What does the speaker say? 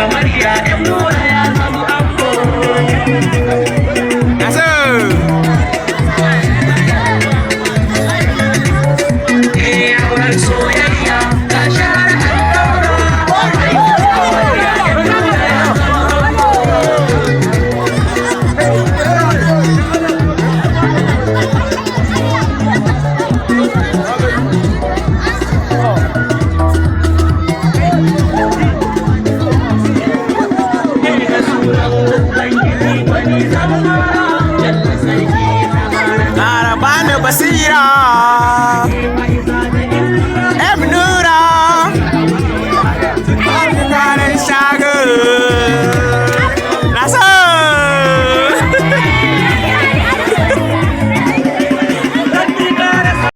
amarya yan nuna ya zama ango. Auren soyayya ga shahar an daura. Amarya yan nuna ya zama ango. Ƙara bani basira.